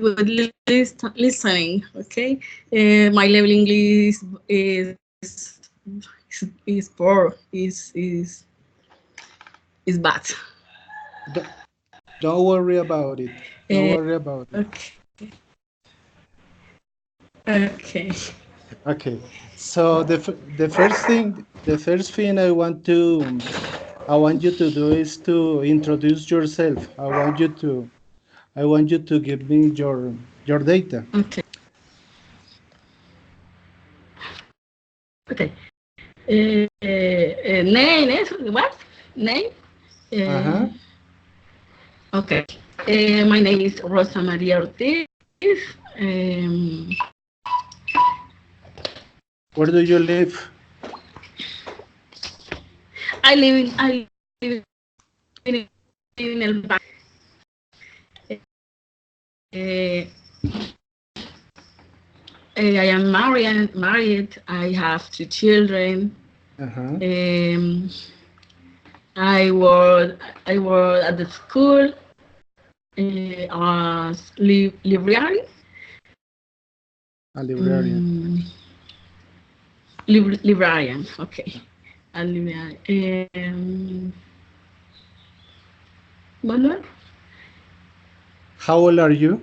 with listening. Okay, my level English is poor. Is bad. D- don't worry about it. Don't Uh, worry about it. okay. Okay. Okay. So the first thing I want you to do is to introduce yourself. I want you to give me your data. Okay. Okay. Name is what? Name? Uh, Uh-huh. okay. My name is Rosa Maria Ortiz. Um, Where do you live? I live in El uh, I am married. I have two children. Uh-huh. Um, I work at the school as librarian. A librarian. Librarian. Okay, a librarian. Manuel? How old are you?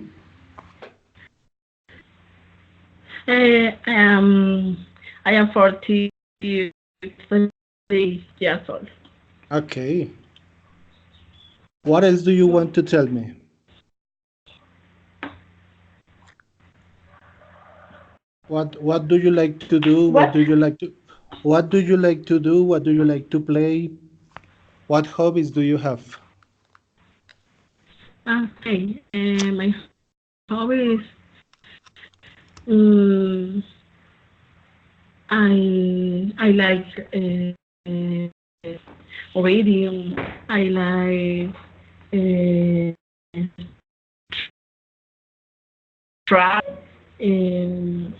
I am 40 years old. Okay. What else do you want to tell me? What do you like to do? What? What do you like to do? What do you like to play? What hobbies do you have? Okay. My hobbies. Um, I like reading. I like travel. Um,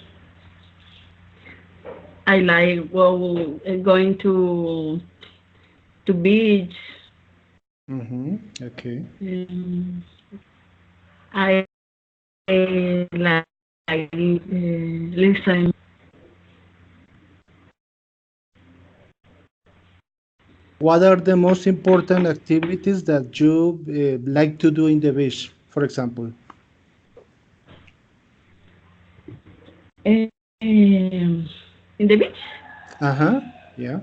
I like going to beach. Mm-hmm. Okay. Um, I like listen. What are the most important activities that you like to do in the beach, for example? In the beach. Uh-huh. Yeah.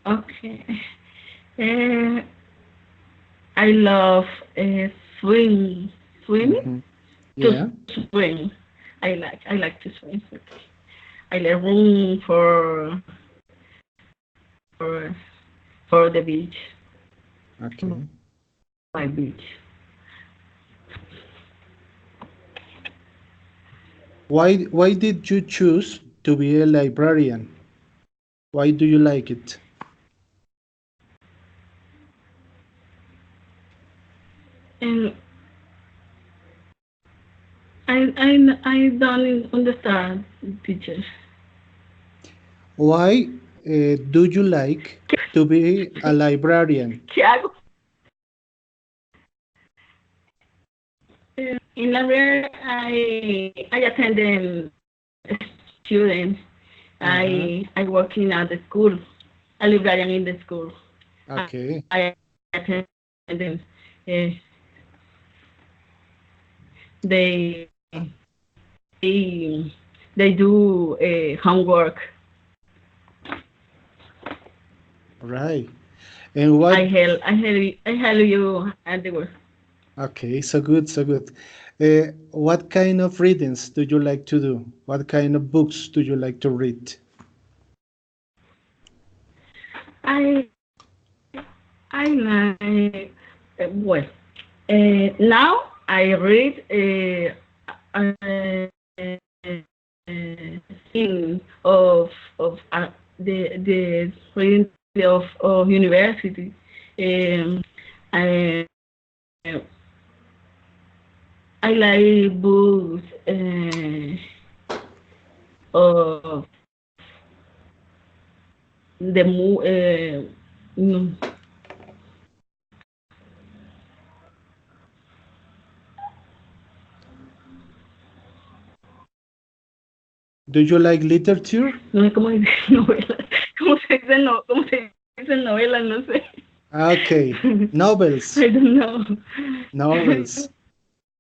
Okay. Uh, I love swim, swimming. Mm-hmm. To Yeah. swim. I like to swim. I like room for for the beach, Okay. my beach. Why did you choose to be a librarian? Why do you like it? And I don't understand teachers. Why do you like to be a librarian? ¿Qué hago? In library, I attend students. Uh-huh. I working at the school. A librarian in the school. Okay. I attend them. Uh, they they they do homework. Right. And what? I help you at the work. Okay, so good, so good. What kind of readings do you like to do? What kind of books do you like to read? I I like well. Now I read in of the reading of university. I I like books of the mm, Do you like literature? No sé cómo dice novela. ¿Cómo se dice no? ¿Cómo se dice novela? No sé. Okay, novels, I don't know. novels.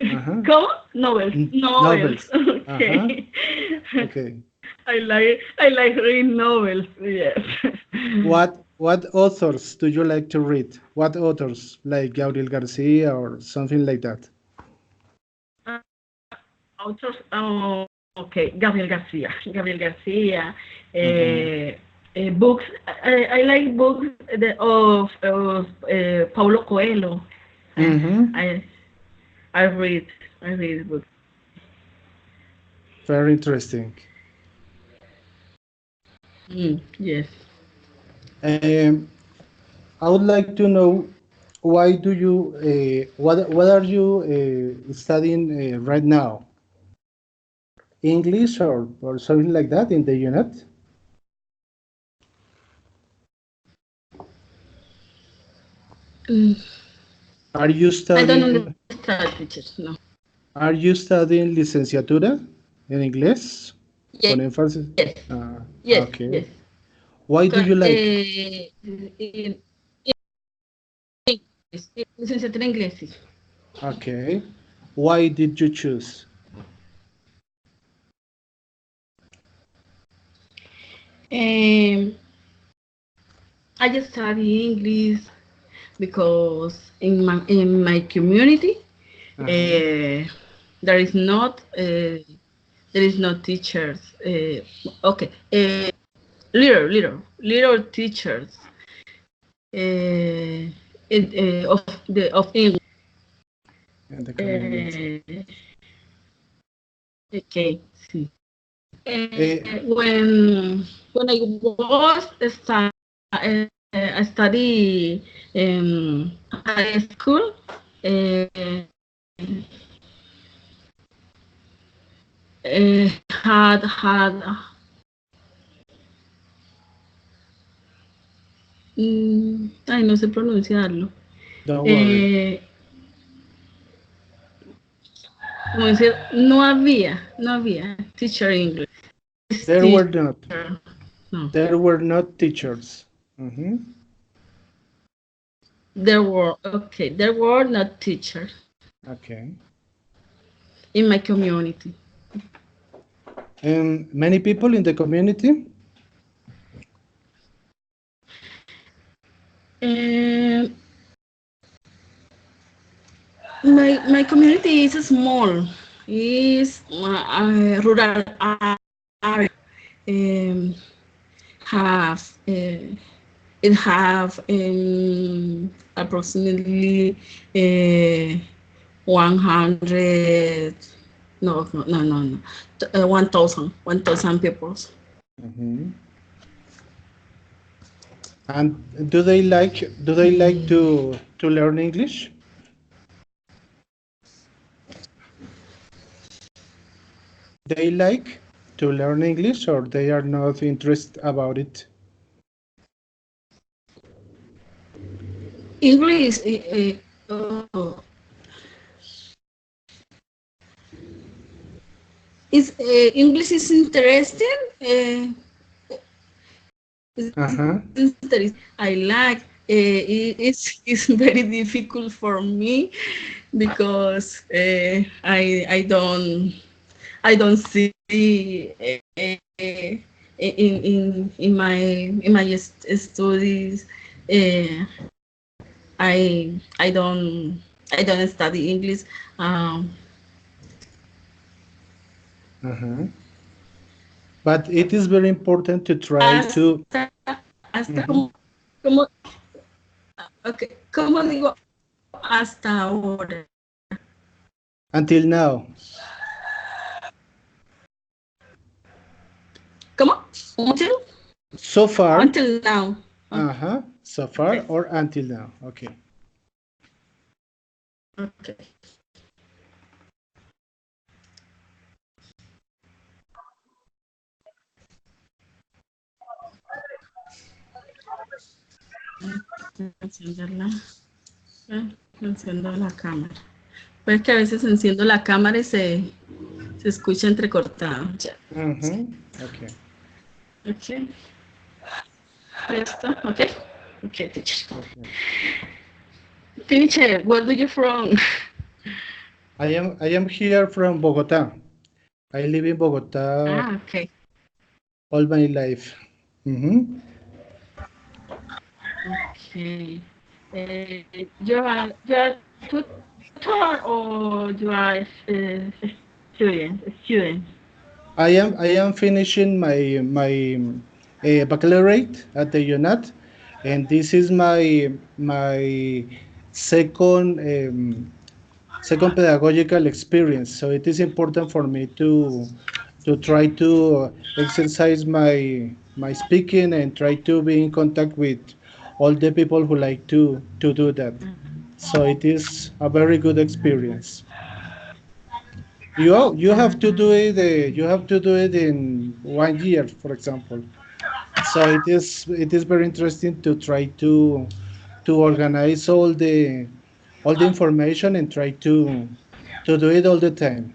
Uh-huh. ¿Cómo? Novels. Novels. Novels. Uh-huh. Okay. Okay. I like reading novels. Yes. What authors do you like to read? What authors, like Gabriel Garcia or something like that? Authors. Oh, okay. Gabriel Garcia. Gabriel Garcia. Mm-hmm. Books. I like books of Paulo Coelho. Mm-hmm. I read books. Very interesting. Yes. Um, I would like to know why do you what are you studying right now? English or something like that in the unit? Mm, Are you I don't studying understand teachers. No. are you studying licenciatura en inglés Yes. con énfasis? Yes. Ah, Yes. okay. Yes. Why do you like? In English. Licenciatura en inglés. Sí. Okay. Why did you choose? Um, I just study English because in my community Uh-huh. there is not teachers. Okay, little teachers of English. In the community. Okay, see. Eh, When I was I study high school. Uh, had ay, no sé pronunciarlo. don't worry. Como decir, no había teacher English. There were not. No. There were not teachers. Mm-hmm. There were not teachers Okay. in my community. And many people in the community? And my community is small. It's rural area. Have it have approximately 100 no 1,000 people. Mm-hmm. And do they like to learn English? They like to learn English or they are not interested about it? English is English is interesting. Uh-huh. I like it's very difficult for me because I don't see in my studies. I don't study English. Um, Uh-huh. But it is very important to try to. hasta hasta Mhm. como okay, ¿cómo digo hasta ahora? Until now. ¿Cómo? Until So far. now. Uh-huh. So far Okay. or until now. Okay. Okay. Encenderla. Enciendo la cámara. Pues que a veces enciendo la cámara y se escucha entrecortado. Ya. Mm-hmm. Okay. Okay. Listo. Okay. Okay, teacher. Okay. Teacher, where are you from? I am here from Bogota. I live in Bogota Ah, okay. all my life. Mm-hmm. Okay. You are tutor or you are student? I am finishing my baccalaureate at the UNAT, and this is my second second pedagogical experience. So it is important for me to try to exercise my speaking and try to be in contact with all the people who like to do that. So it is a very good experience. You have to do it. You have to do it in 1 year, for example. So it is very interesting to try to organize all the information and try to do it all the time.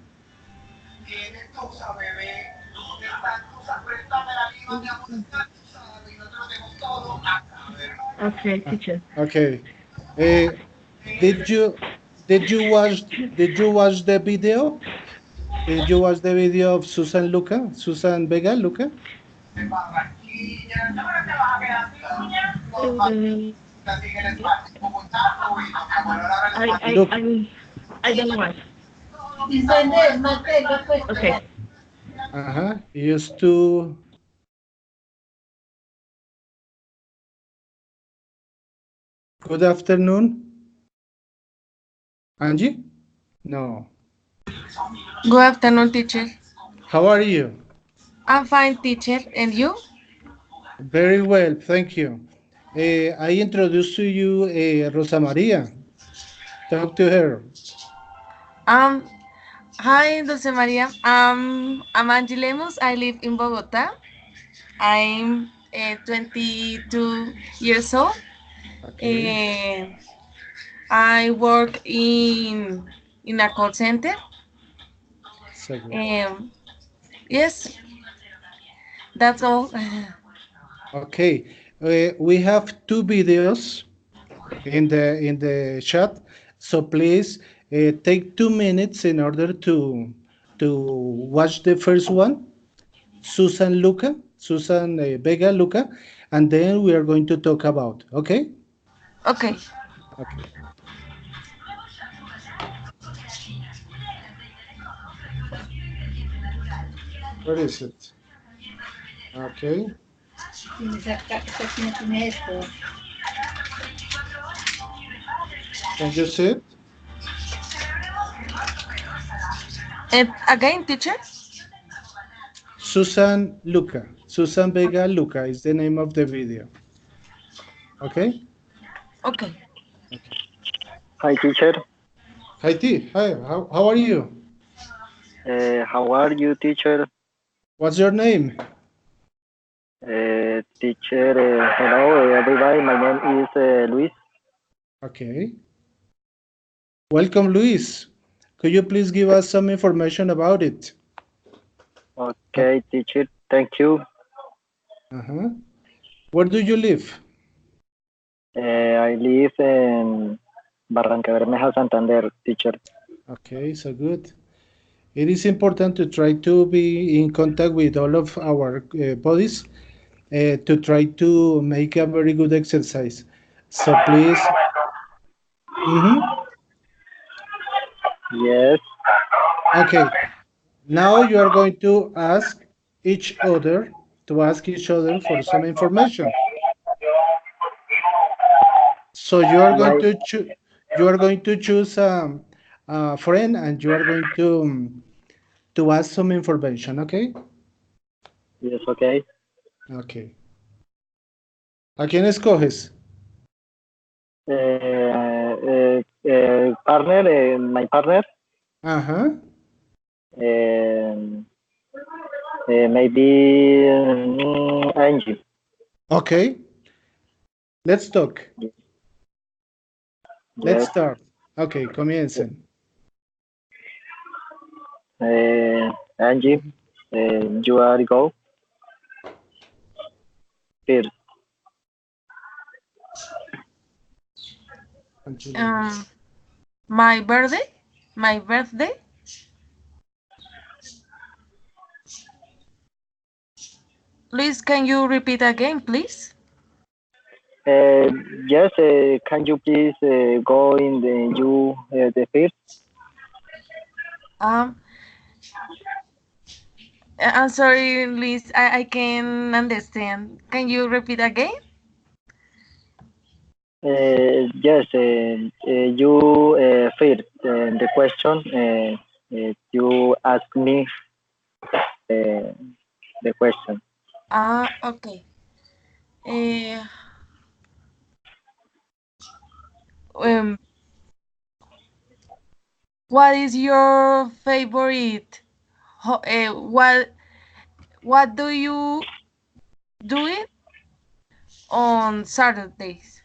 Okay, teacher. Okay. Uh, did you did you watch did you watch the video? Did you watch the video of Susan Vega Luca? Uh, I I Look, I I don't know why. Okay. he used to. Good afternoon, Angie. No. Good afternoon, teacher. How are you? I'm fine, teacher. And you? Very well, thank you. I introduced to you Rosa Maria. Talk to her. Um, Hi, Dulce Maria. I'm Angie Lemos. I live in Bogota. I'm 22 years old. Okay. And I work in a call center. So good. Um, yes, that's all. Okay. We have two videos in the chat, so please take 2 minutes in order to watch the first one, Susan Vega Luca, and then we are going to talk about. Okay. Okay. Okay. Where is it? Okay. Can you see it? And again, teacher? Susan Vega Luca is the name of the video. Okay. Okay. Okay. Hi, teacher. Hi T. Hi. How are you? How are you, teacher? What's your name? Teacher, hello, everybody. My name is Luis. Okay. Welcome, Luis. Could you please give us some information about it? Okay, teacher. Thank you. Uh-huh. Where do you live? I live in Barranca Bermeja, Santander, teacher. Okay, so good. It is important to try to be in contact with all of our bodies to try to make a very good exercise. So please. Mhm. Yes. Okay, now you are going to ask each other for some information. So Why? you are going to choose a friend and you are going to ask some information, okay? Yes, okay. Okay. ¿A quién escoges? Partner, my partner. Ajá. Um maybe Angie. Okay. Let's talk. Let's Yes. start. Okay, comiencen. Angie, you are go. first. My birthday? My birthday? Luis, can you repeat again, please? Yes, can you please go in the first? Um, I'm sorry, Luis, I can understand. Can you repeat again? Yes, you first the question you ask me the question. Okay. Uh, um, what is your favorite? What do you do it on Saturdays?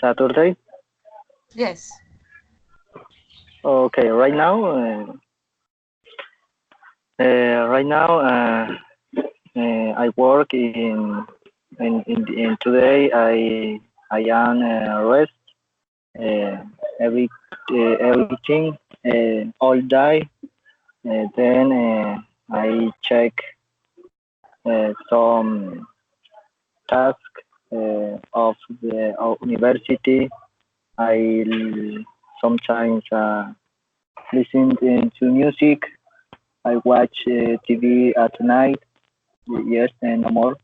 Saturday. Yes. Okay, right now I work in today I am rest uh, every everything all day. Then I check some task of the university. Sometimes listen to music. I watch TV at night. Yes, and no more.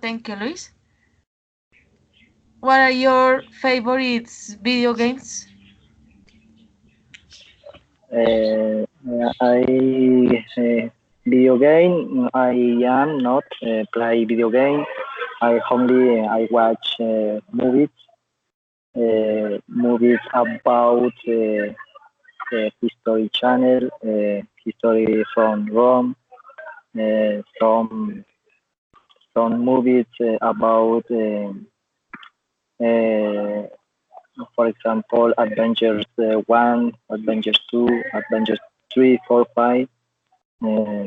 Thank you, Luis. What are your favorite video games? I video game. I am not play video game. I watch movies about History Channel, history from Rome, some movies about uh, for example, Adventures 1, Adventures 2, Adventures 3, 4, 5. Uh,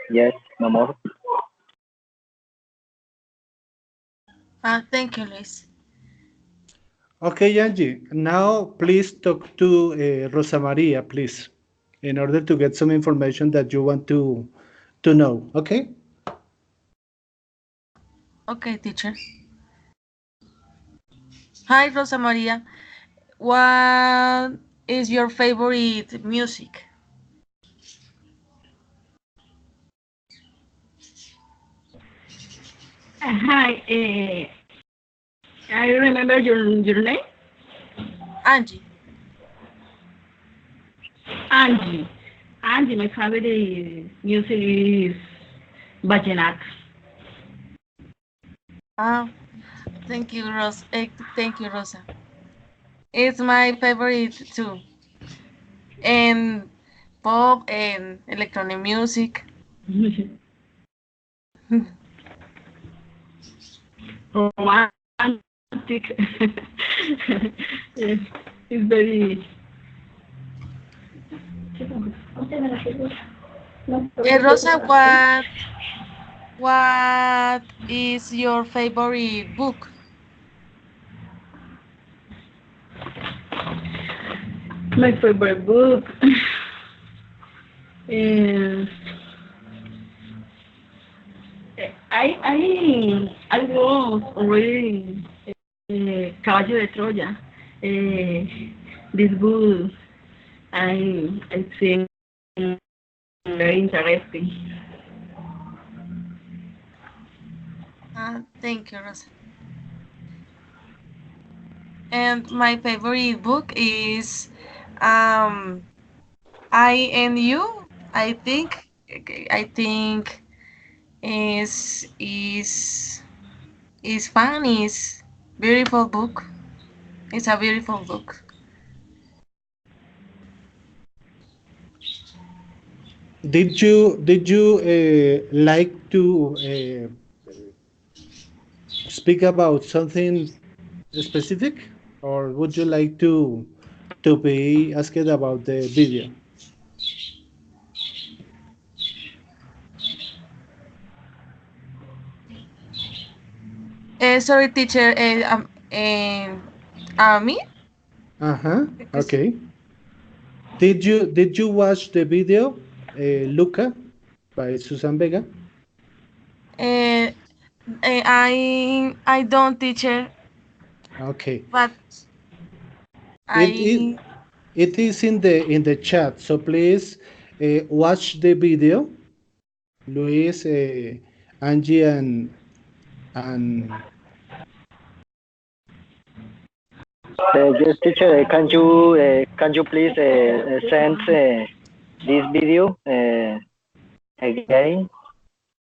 yes, no more. Thank you, Luis. Okay, Angie. Now, please talk to Rosa Maria, please, in order to get some information that you want to know. Okay. Okay, teacher. Hi, Rosa Maria. What is your favorite music? Hi, I remember your name? Angie. Angie. Angie, my favorite music is Vallenato. Ah, thank you, Rosa. Thank you, Rosa. It's my favorite too. And pop and electronic music. Romantic. Yes, it's very. Rosa, what is your favorite book? My favorite book. is I was already Caballo de Troya. This book I think very interesting. Thank you, Rosa. And my favorite book is um, I and You. I think is fun. Is beautiful book. It's a beautiful book. Did you like to speak about something specific, or would you like to be asked about the video? Sorry, teacher. Me? Uh-huh. Because, Okay. Did you watch the video, Luca, by Susan Vega? uh, I don't, teacher, Okay. but It is I it is in the chat. So please watch the video, Luis, Angie, and Yes, teacher, can you please send this video again?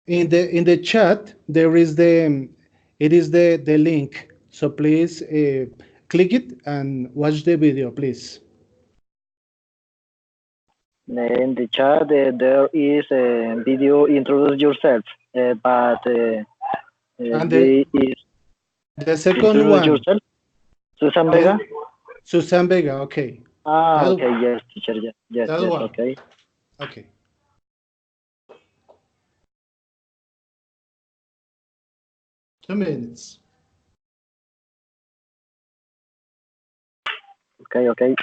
in the chat there is the link. So please click it and watch the video, please. In the chat, there is a video introduce yourself, but And this is the second introduce one, yourself, Susan Vega. the Susan Vega. Okay, Ah, that okay, yes, teacher, yes, yes, that yes, one. okay. Okay, 2 minutes. Okay, okay.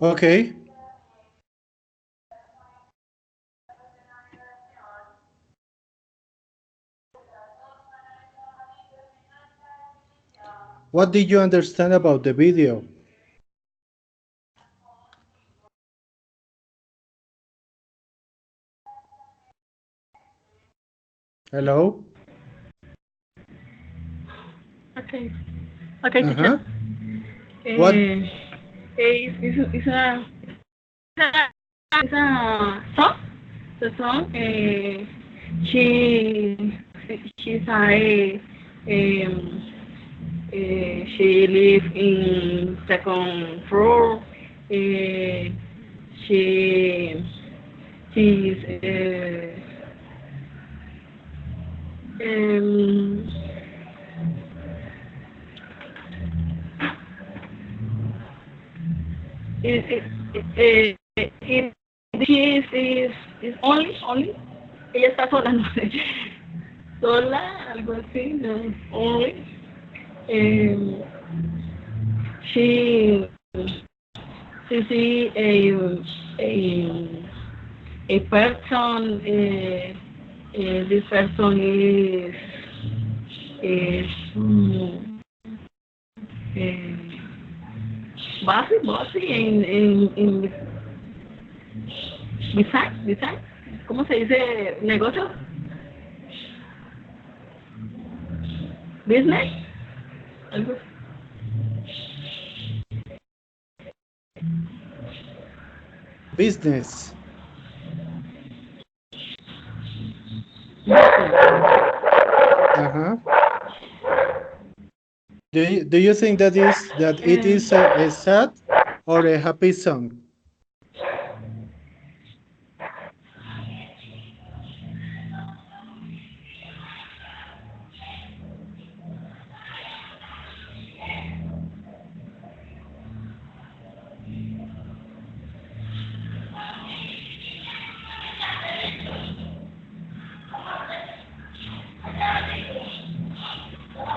Okay. What did you understand about the video? Hello? Okay. Okay, teacher. Uh-huh. What? It's a song. The song. She's she live in second floor. She she's um, is only ella está sola, no sé, sola, algo así, no, only. Um, she see a person. This person is bossy in beside, ¿cómo se dice? Negocio, business, algo así. Business. Uh-huh. Do you think that it is a sad or a happy song?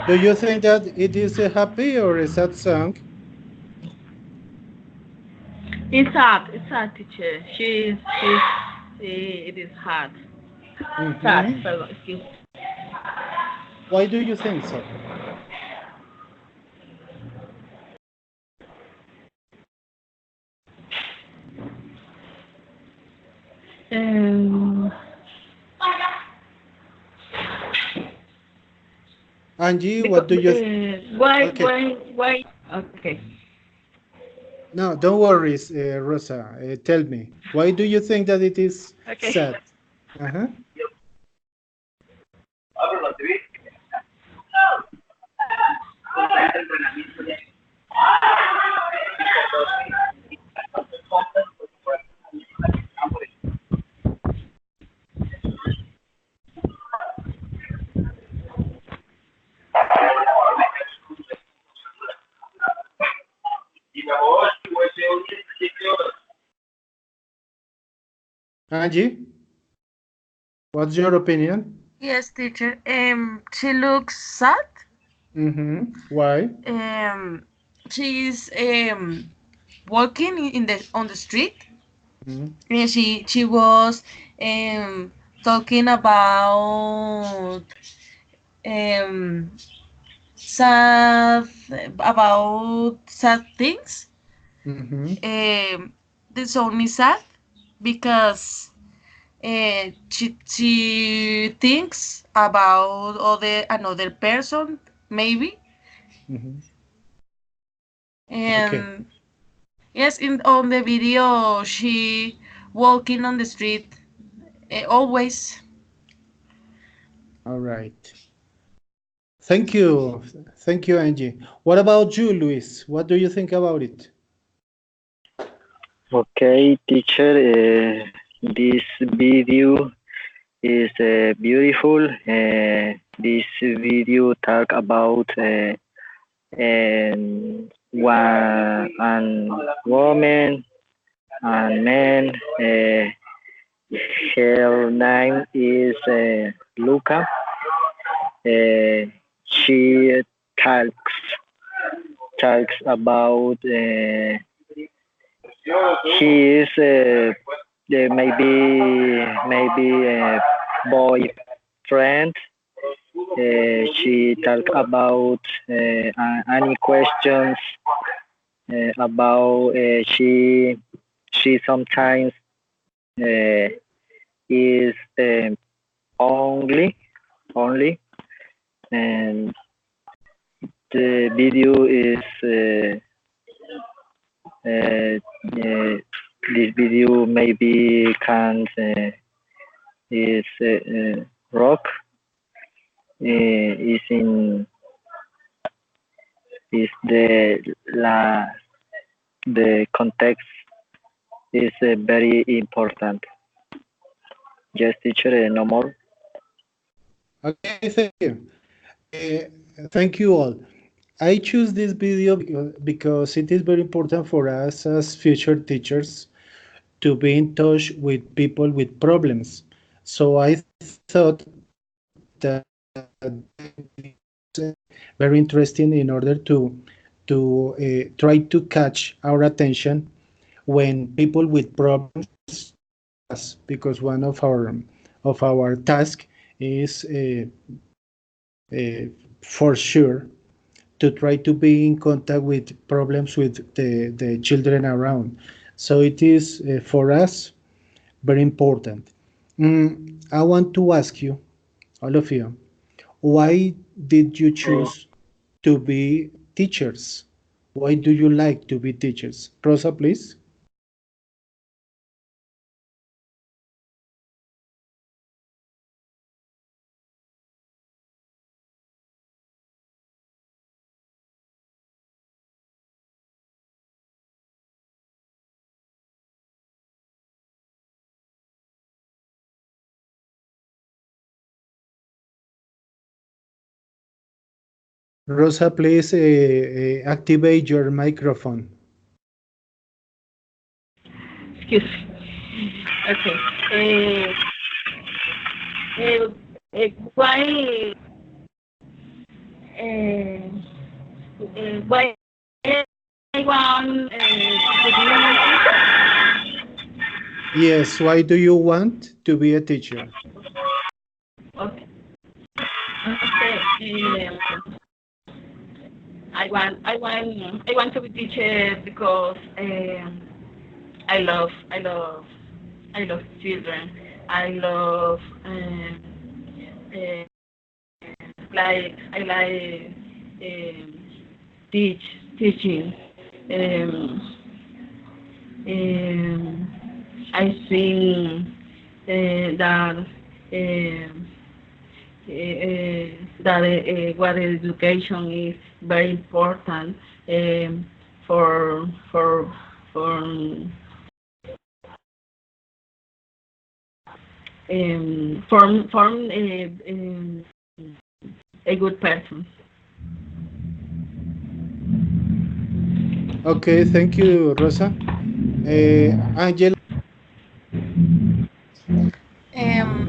Do you think that it is a happy or a sad song? It's sad, teacher. It is hard. Sad, Mm-hmm. perdón, excuse. Why do you think so? Um, Angie, what because, do you? Okay. why? Okay. No, don't worry, Rosa. Tell me, why do you think that it is Okay. sad? Uh-huh. Angie, what's your opinion? Yes, teacher. She looks sad. Mm-hmm. Why? Um, she's walking in the on the street. Mm-hmm. And she was um talking about um sad sad things. Mm-hmm. The song is sad because she thinks about another person maybe. Mm-hmm. Okay. And yes, in on the video she walking on the street always. All right. Thank you. Thank you, Angie. What about you, Luis? What do you think about it? Okay, teacher, this video is beautiful. This video talk about one woman and man. Her name is Luca. She talks about He is maybe a boyfriend. She talk about any questions about she sometimes uh, is only and the video is uh, uh, this video maybe can is rock is in is la the context is very important. Yes, teacher, no more. Okay, thank you. Thank you all. I choose this video because it is very important for us as future teachers to be in touch with people with problems. So I thought that very interesting in order to try to catch our attention when people with problems us, because one of our task is for sure to try to be in contact with problems with the children around. So it is for us very important. I want to ask you, all of you, why did you choose to be teachers? Why do you like to be teachers? Rosa, please. Rosa, please activate your microphone. Excuse me. Okay. Uh, why why I want Yes, why do you want to be a teacher? okay. Okay. I want to be teacher because I love I love I love children. I love uh, I like teaching. Um, I think that what education is very important um, for for for form a good person. Okay, thank you, Rosa. Angela, Um,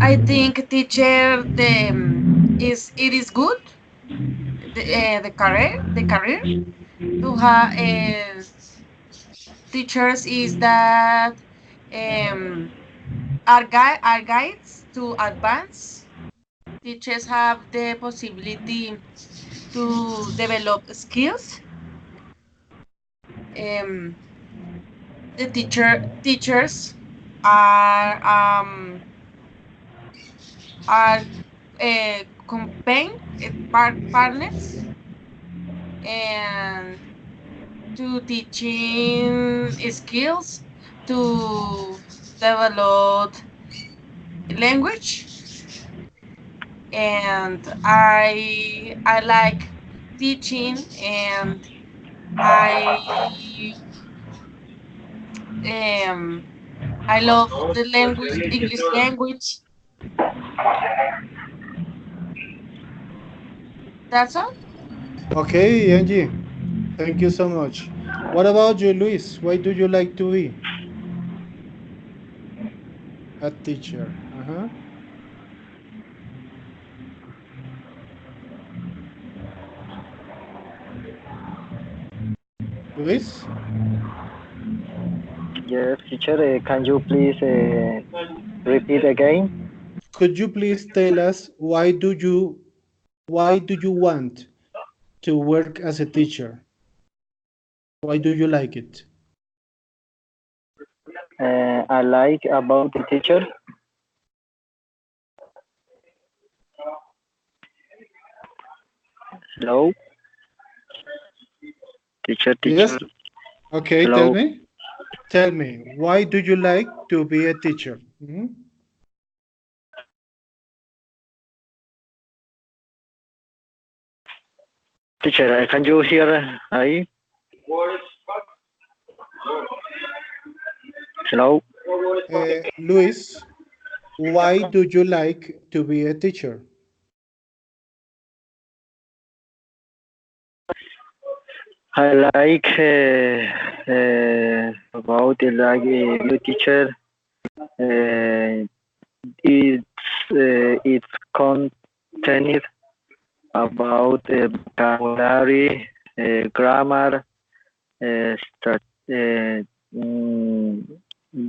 I think teacher is it is good the career to have teachers is that um, are guides to advance. Teachers have the possibility to develop skills. Um, the teachers are are campaign partners and to teaching skills to develop language, and I like teaching, and I um I love the language, English language. That's all. okay, Angie, thank you so much. What about you, Luis? Why do you like to be a teacher? Uh-huh. Luis? Yes, teacher, can you please repeat again? Could you please tell us why do you want to work as a teacher? Why do you like it? I like about the teacher. Hello, teacher, Yes. teacher. Okay, tell Hello, me. Tell me, why do you like to be a teacher? Mhm. teacher. Can you hear? I hello. Luis, why do you like to be a teacher? I like about the like new teacher. Uh, it's content about vocabulary, grammar, start, mm,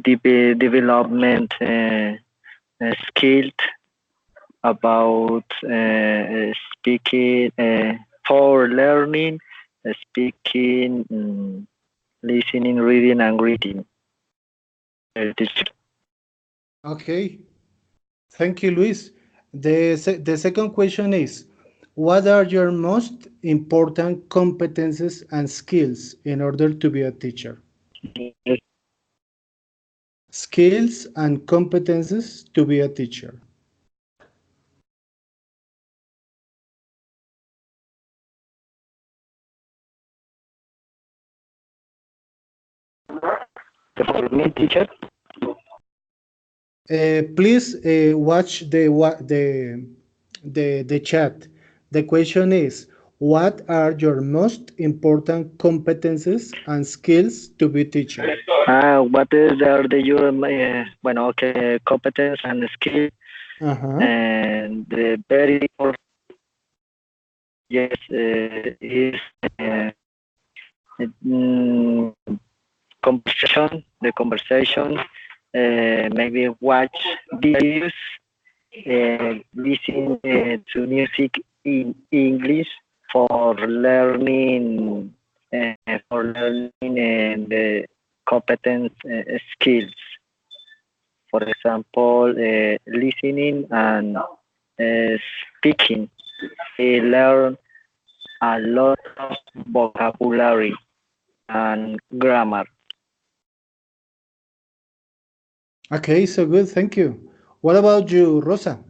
development skills about speaking for learning, speaking, listening, reading, and reading. Teacher. Okay, thank you, Luis. The second question is, what are your most important competences and skills in order to be a teacher? Skills and competences to be a teacher. For me, teacher. Please watch the chat. The question is, what are your most important competences and skills to be teacher? What is the your bueno, okay, competence and skill, Uh-huh. and the very important, yes, is uh, mm, conversation, the conversation, maybe watch videos, listen to music in English for learning, the competence skills. For example, listening and speaking. We learn a lot of vocabulary and grammar. Okay, so good, thank you. What about you, Rosa?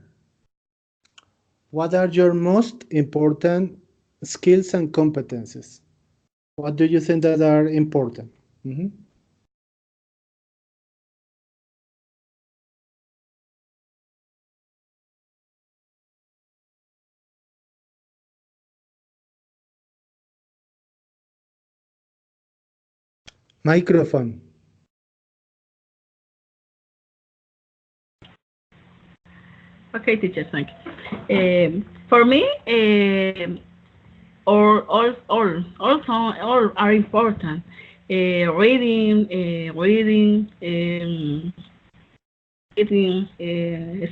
What are your most important skills and competences? What do you think that are important? Mhm. Microphone. Okay, teacher, thank you. For me, all are important. Reading,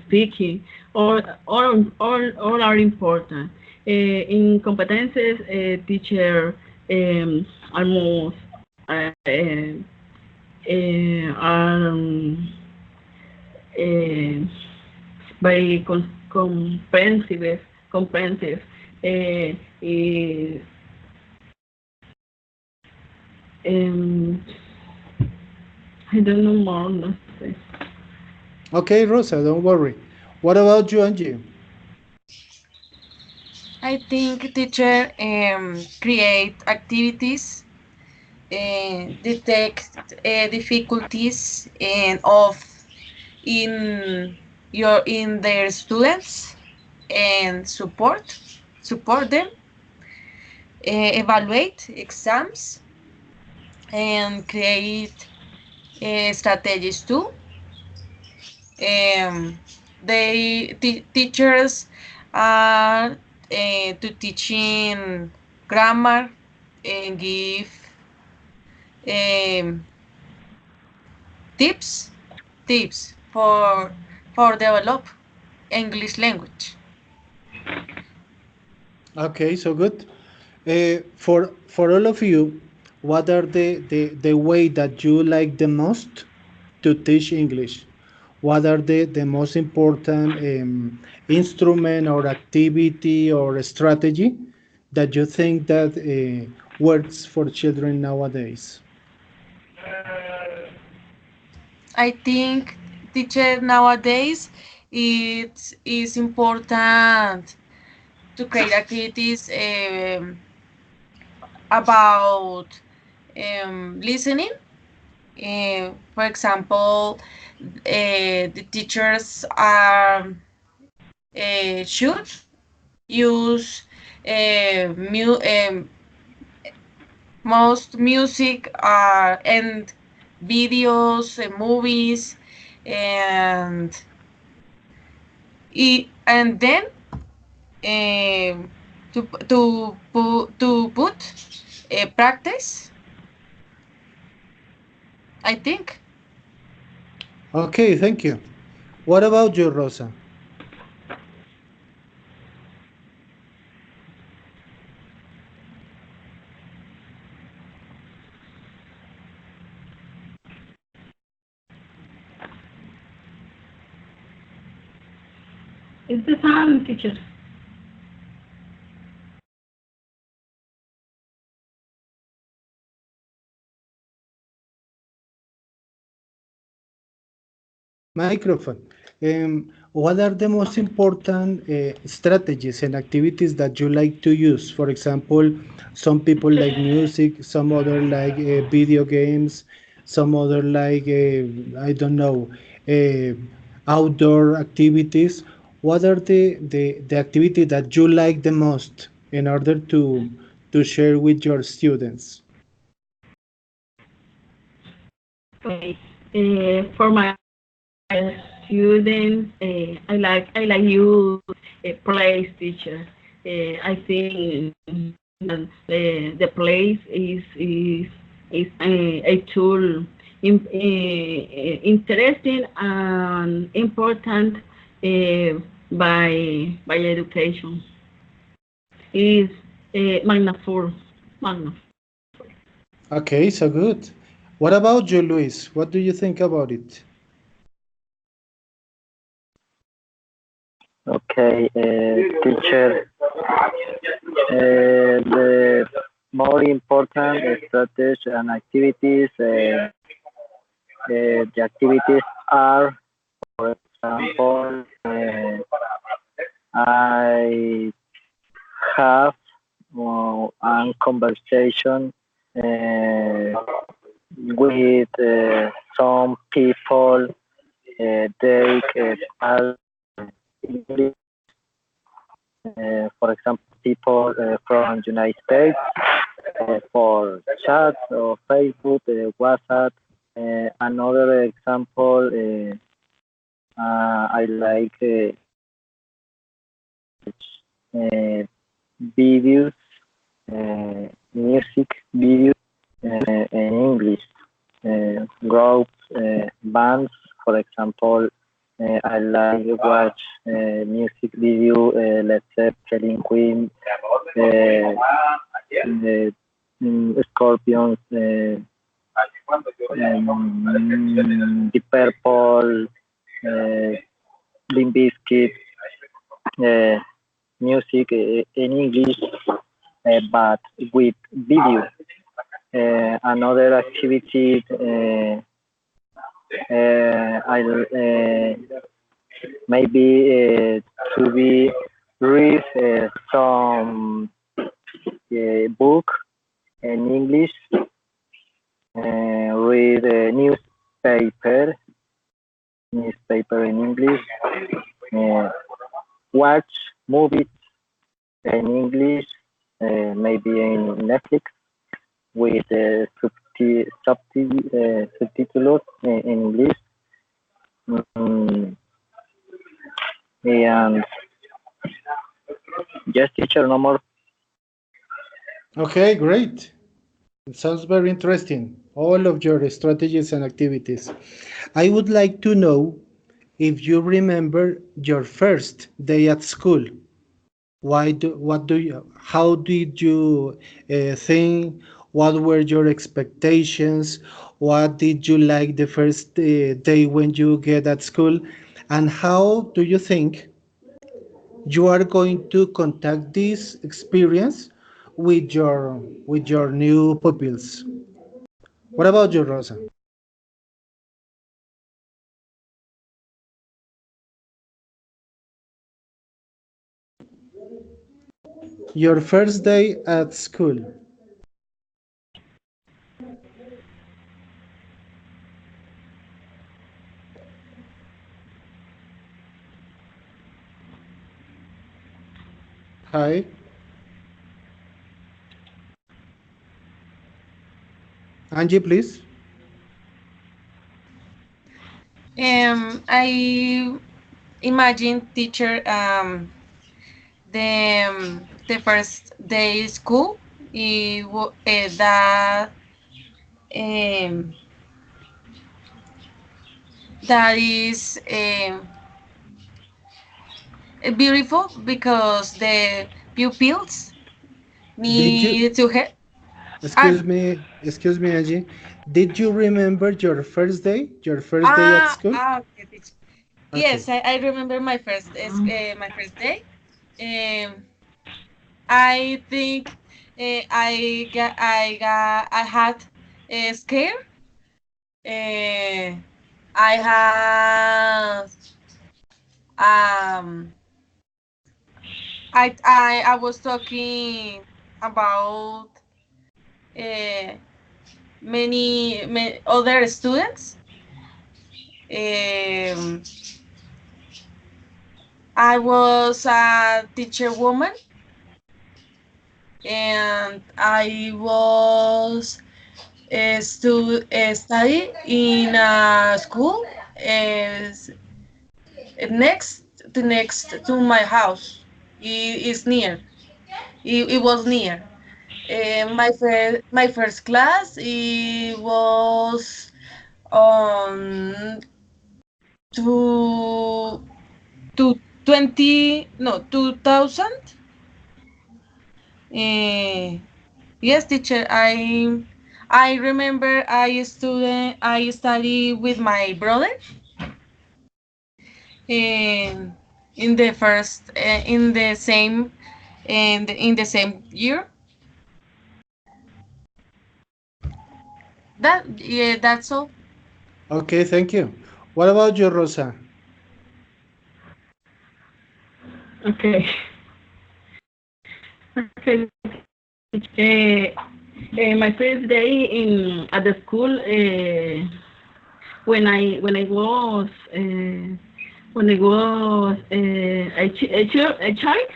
speaking, all are important. In competences, teacher almost are uh, very comprehensive. Is um, I don't know more. No sé. Okay, Rosa, don't worry. What about you, Angie? I think teacher create activities, detect difficulties and of in in their students and support them, evaluate exams and create strategies too. Teachers are to teaching grammar and give um, tips for develop English language. Okay, so good. For all of you, what are the way that you like the most to teach English? What are the most important instrument or activity or strategy that you think that works for children nowadays? I think teacher nowadays it is important to create activities about listening. For example, the teachers are should use most music and videos, movies, and and then to put practice. I think. Okay, thank you. What about you, Rosa? It's the sound, teacher. Microphone. What are the most important strategies and activities that you like to use? For example, some people like music, some other like video games, some other like I don't know, uh, outdoor activities. What are the activity that you like the most in order to share with your students? Okay. For my students, I like you place teacher. I think the place is a tool interesting and important by education. Is Magnafur. Magna. Okay, so good. What about you, Luis? What do you think about it? Okay, teacher, the more important strategies and activities, the activities are, for example, I have a conversation with some people. They are English, for example, people from United States for chat or Facebook, WhatsApp. Another example, I like uh, videos, music videos in English, groups, bands, for example. I like watch music video, let's say Celine Queen, the Scorpions, the Purple, Limp Bizkit, uh, music in English, but with video. Another activity I maybe to be read some book in English, read newspaper, newspaper in English, uh, watch movies in English, maybe in Netflix with subtitles in English. Mm, and just teacher, no more. Okay, great. It sounds very interesting. All of your strategies and activities. I would like to know if you remember your first day at school. What do you, how did you think? What were your expectations? What did you like the first day when you get at school? And how do you think you are going to contact this experience with your new pupils? What about you, Rosa? Your first day at school. Hi, Angie, please. I imagine teacher the first day school that um, that is beautiful because the pupils Did you, need to have. excuse me, Angie. Did you remember your first day at school? Okay, teacher. Okay. Yes, I remember my first day. Um, I think I had a scare. Uh, I had um I was talking about uh, many other students. Um, I was a teacher woman, and I was study in a school is next to my house. It is near. It was near. My first class it was on to to 2000. Uh, yes, teacher. I remember I study with my brother in in the first in the same year. That's all. Okay, thank you. What about you, Rosa? Okay. Okay. My first day in at the school, when I was a child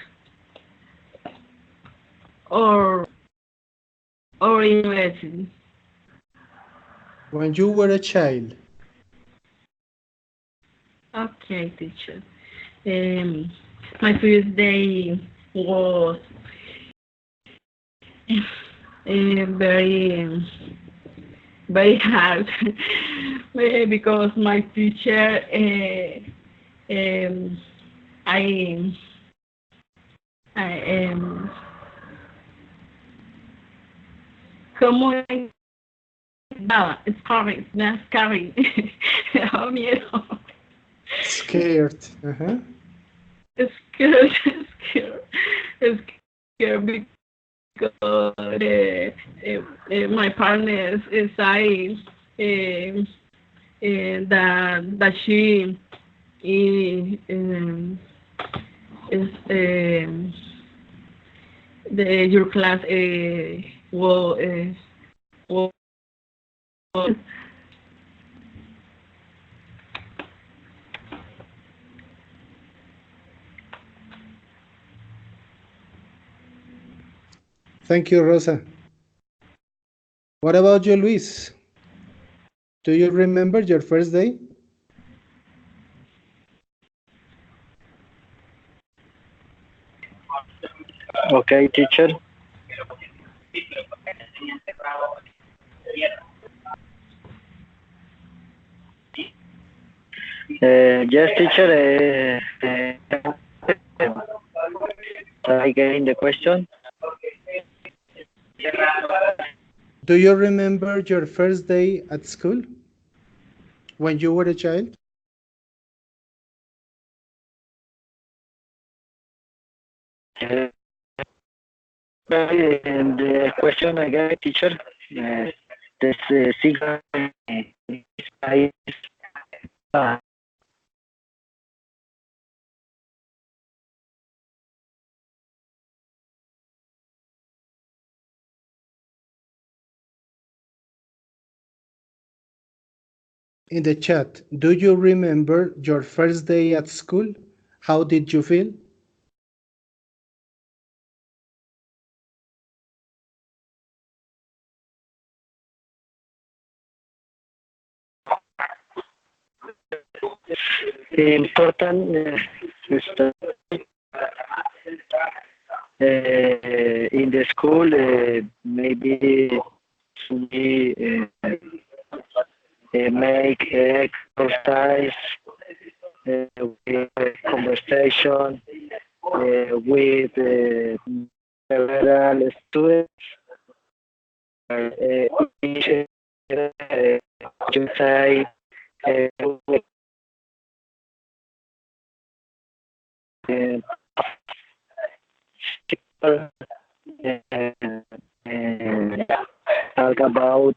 or university. When you were a child. Okay, teacher. Um, my first day was very very hard because my teacher um, I I como nada, it's scary, not scary. Oh miedo. Scared. Uh-huh. It's scared, it's scared because my partner is I that she is the your class will Thank you, Rosa. What about you, Luis? Do you remember your first day? Okay, teacher. Yes, teacher. Try again the question. Do you remember your first day at school when you were a child? Uh, and the question again, teacher. This signal is uh, In the chat, do you remember your first day at school? How did you feel? important in the school. Maybe we make exercise with conversation with several students. Each you say uh, people, talk about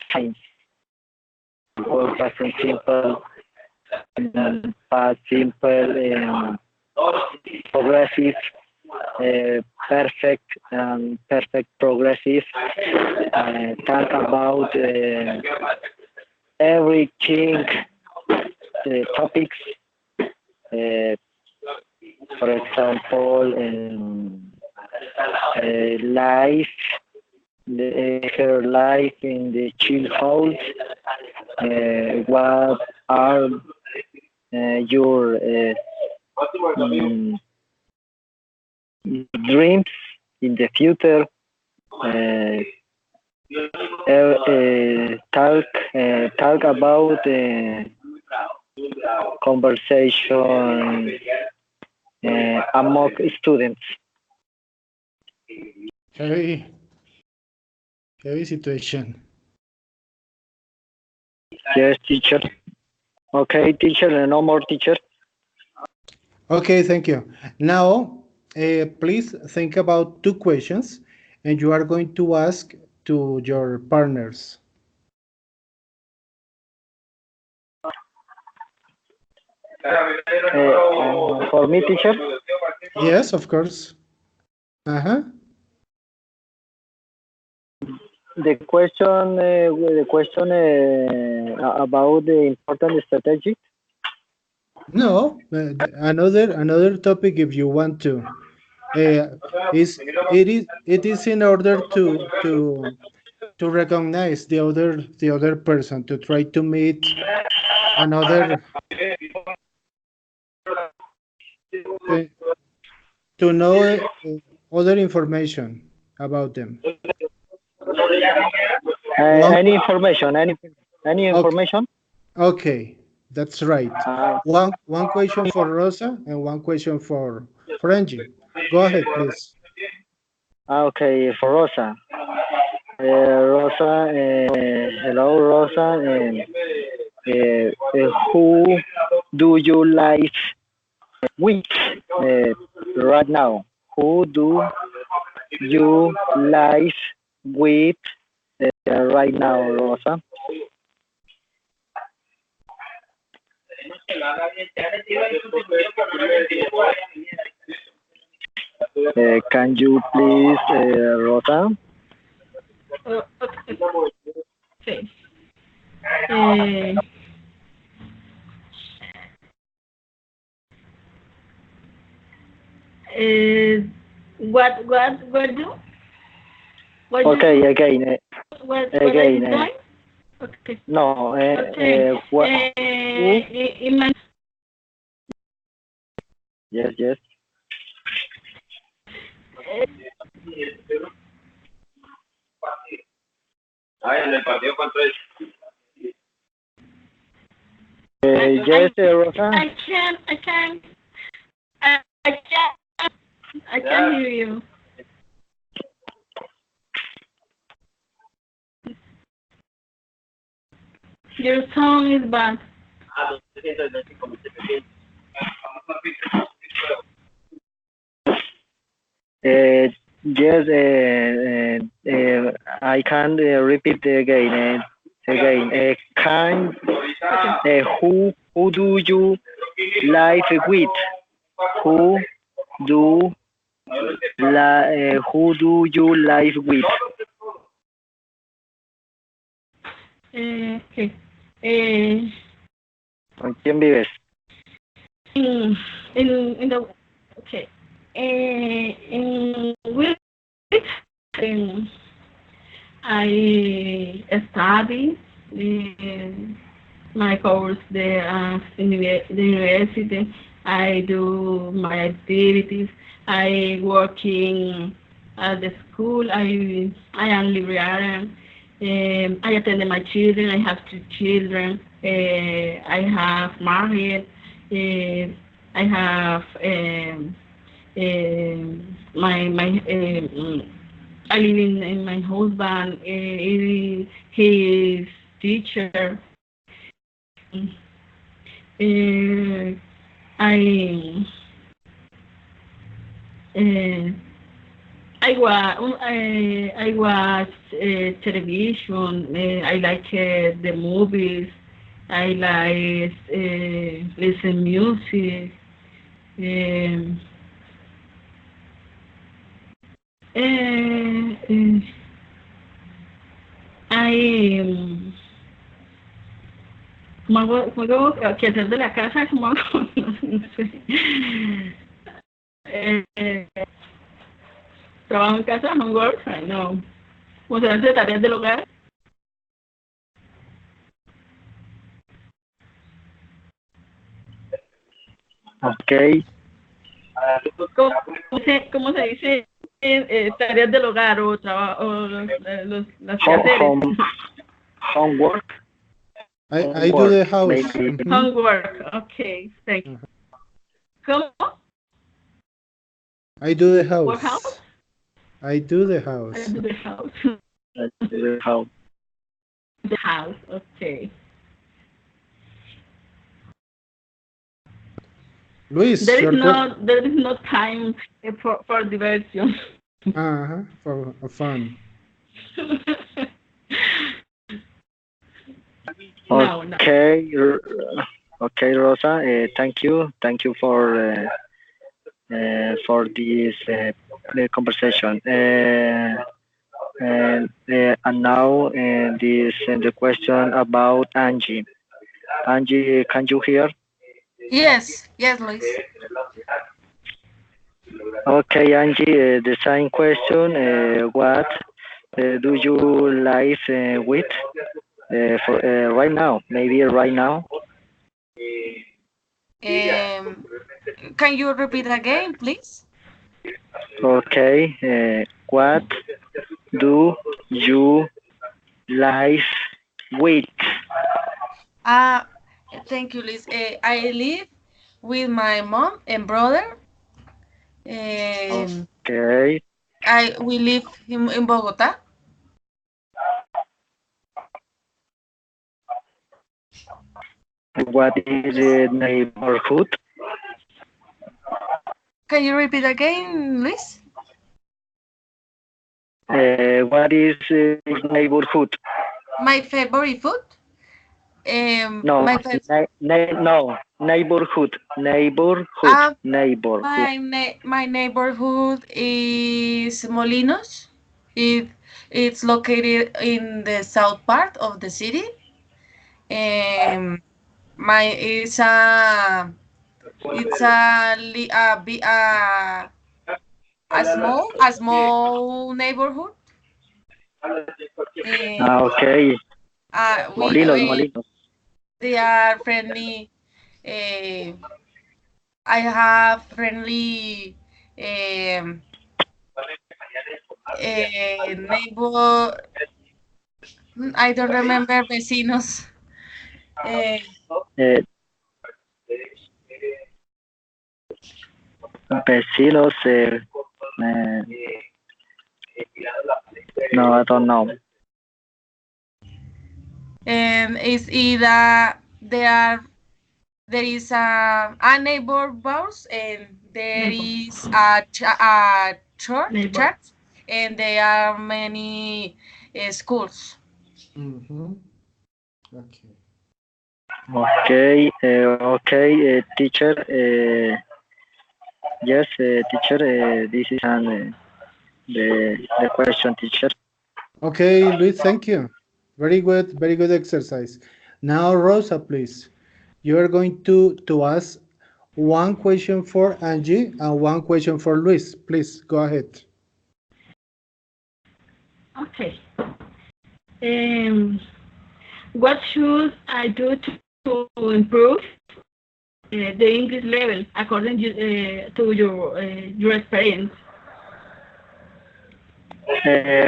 science or past simple, past simple, progressive, perfect, perfect progressive. Talk about everything, topics. Uh, for example, life, her life in the childhood. What are your mm, dreams in the future? Uh, talk about conversation among students. Heavy, heavy situation. Yes, teacher. Okay, teacher, no more teacher. Okay, thank you. Now, please think about two questions, and you are going to ask to your partners. For me, teacher. Yes, of course. Uh-huh. The question about the important strategy. No, another topic if you want to. Is it is in order to recognize the other person, to try to meet another, uh, to know other information about them. One, Any information? Any okay, information? okay, that's right. Uh, One question for Rosa and one question for Angie. Go ahead, please. okay, for Rosa. Rosa, hello, Rosa. Who do you like with right now? Who do you like with right now, Rosa? Can you please, Rosa? Okay. Uh, what do? What Okay, you again, what are you again. doing? Okay. No, Okay. what? Who? In my Yes, yes. Eh, Yes, I Rosa. I, I can't, I can't hear you. Your song is bad. Uh, yes, I can repeat again. Again, can Okay. who do you live with? Who do who do you live with? Okay. Eh, ¿Con quién vives? in the okay. In which um, I study my course there at the university. I do my activities. I working at the school. I am librarian. I attend my children. I have two children. I have married. I have my I live in my husband. He is teacher. Uh, I uh, I watch television. I like the movies. I like listen music. Um, uh, I como hago que hacer de la casa, como hago, no sé. Eh, trabajo en casa, homework, no. ¿Cómo se hace tareas del hogar? Okay. ¿Cómo se dice tareas del hogar o trabajo o las quehaceres? Homework. I do the house. Maybe. Homework, okay, thank you. ¿Cómo? I do the What house? house. I do the I house. do the house. How? The house, okay. Luis, There your is no time for diversion. for fun. No. Okay. Okay, Rosa. Thank you for this conversation. And now this the question about Angie. Angie, can you hear? Yes, yes, Luis. Okay, Angie, the same question. What do you live with for right now? Maybe right now. Um, can you repeat again, please? Okay. What do you live with? Uh, Thank you, Luis. I live with my mom and brother. Um, Okay. we live in Bogota. What is the neighborhood? Can you repeat again, Luis? What is neighborhood? My favorite food? No, My fa- no, neighborhood, uh, neighborhood. my neighborhood is Molinos. It's located in the south part of the city. Um, my it's a small neighborhood. Ah, Um, okay, we Molinos. they are friendly. Uh, I have friendly um, neighbor. I don't remember vecinos. Uh, Uh, Vecinos, no, I don't know. it's either there is a neighbor house and there Neighbor. is a Neighbor. church and there are many schools. Mm-hmm. Okay. Okay, teacher. Yes, teacher. This is the question, teacher. Okay, Luis, thank you. Very good exercise. Now, Rosa, please. You are going to ask one question for Angie and one question for Luis. Please go ahead. Okay. Um, what should I do to improve the English level according to your experience?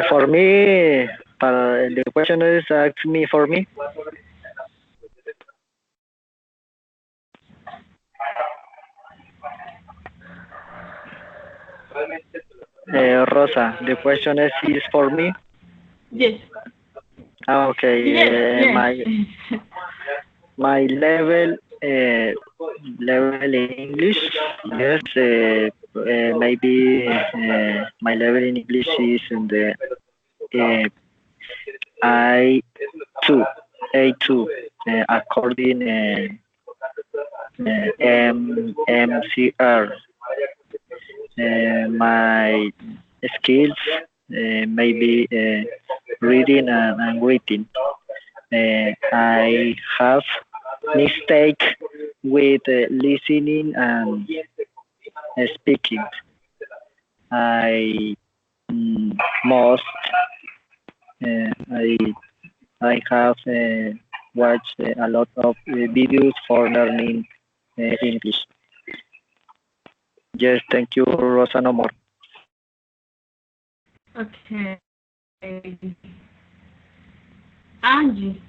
For me, the question is asked me for me. Rosa, the question is for me. Yes. Okay, Yes. Yes. my level in English. Yes, maybe my level in English is in the uh, I two A2 according MCR. My skills maybe reading and writing. I have mistake with listening and speaking. I most I have watched a lot of videos for learning English. Yes, thank you, Rosa. No more. Okay. Angie,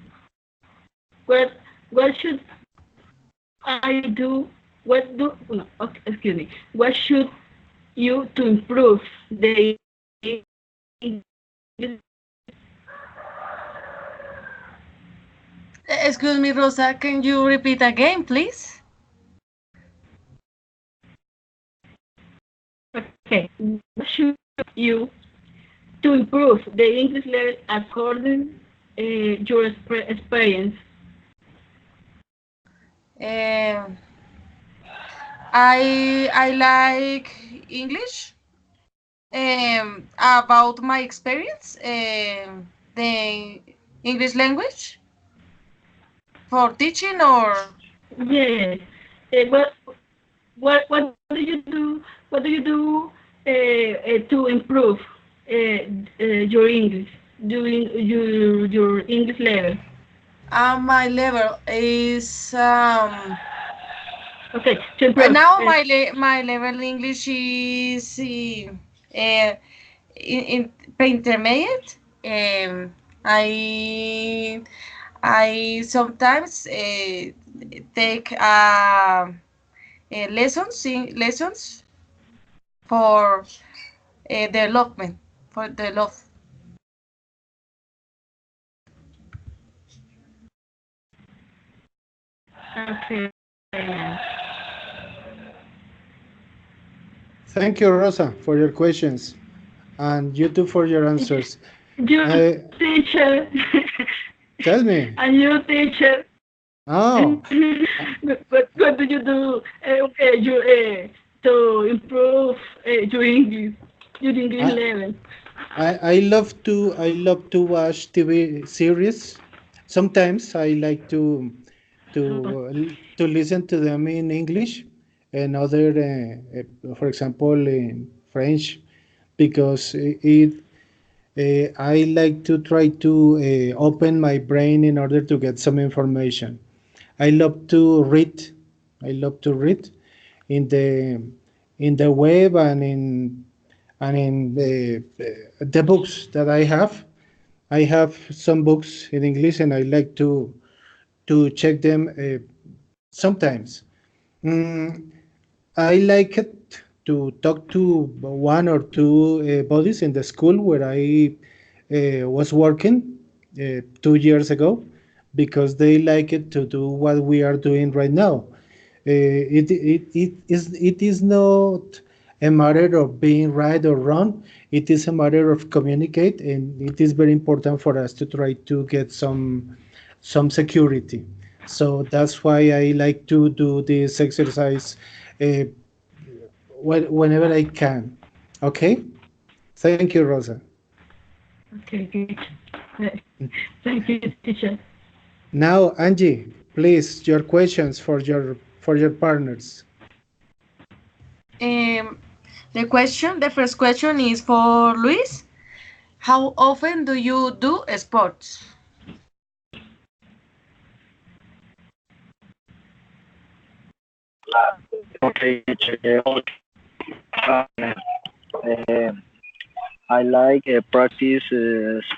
what should I do? What do no, okay, excuse me. What should you to improve the Excuse me, Rosa, can you repeat again, please? okay? What should you to improve the English level according your experience? Um, I like English. About my experience, the English language for teaching or Yes. What do you do? What do you do to improve your English? Doing your English level. my level is Okay, to improve. now my level in English is in pre-intermediate. I I sometimes take lessons for development for the love. Okay. Thank you, Rosa, for your questions, and you too for your answers. You Uh, teacher, Tell me. and you teacher. Oh, What do you do to improve your English I, level? I love to watch TV series. Sometimes I like to listen to them in English and other, for example, in French, because I like to try to open my brain in order to get some information. I love to read. I love to read, in the web and in the books that I have. I have some books in English, and I like to check them sometimes. Mm, I like it to talk to one or two bodies in the school where I was working 2 years ago, because they like it to do what we are doing right now. It is not a matter of being right or wrong. It is a matter of communicate, and it is very important for us to try to get some security. So that's why I like to do this exercise uh, whenever I can. Okay? Thank you, Rosa. Okay, good. Thank you, teacher. Now, Angie, please, your questions for your partners. Um, the first question is for Luis. How often do you do sports? Okay, uh, I like practice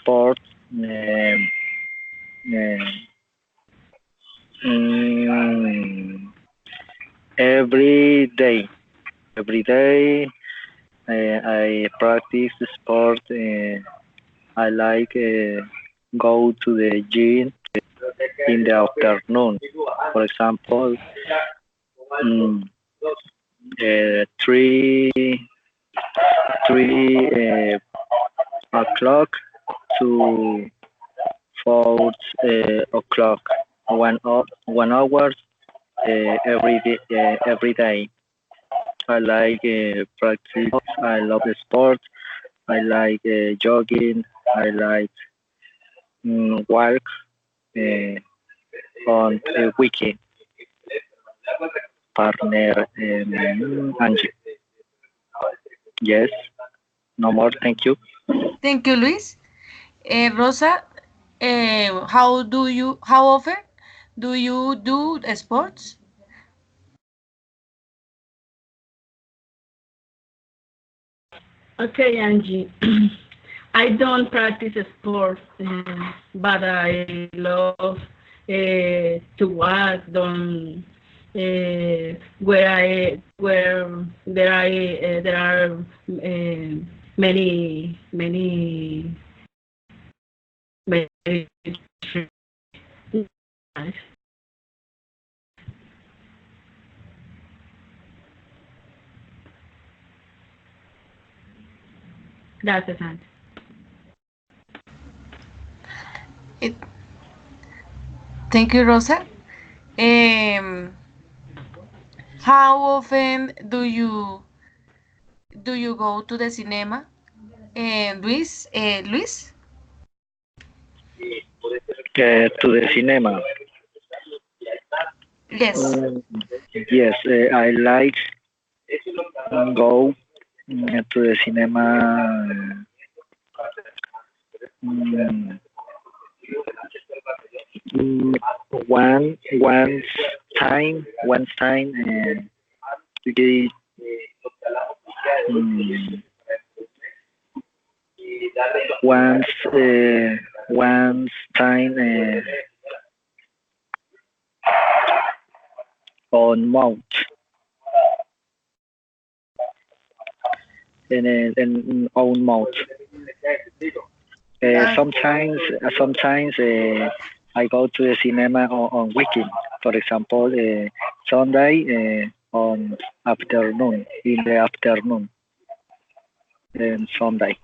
sport uh, mm, every day. Every day I practice sport. I like go to the gym in the afternoon. For example, mm, 3 o'clock to 4 o'clock. 1 hour every day. I like practice. I love the sport. I like jogging. I like work uh, on the weekend. Partner Angie. Yes. No more. Thank you. Thank you, Luis. Rosa, how often do you do sports? Okay, Angie. I don't practice sports, but I love to walk down where there are many trees. That's it. It, Thank you, Rosa. Um, how often do you go to the cinema? Luis? To the cinema. Yes. Mm, yes, I like go to the cinema mm, mm, once time to get mm, once once time on month in own month. Uh, Sometimes I go to the cinema on weekend. For example, Sunday on afternoon in the afternoon and Sunday.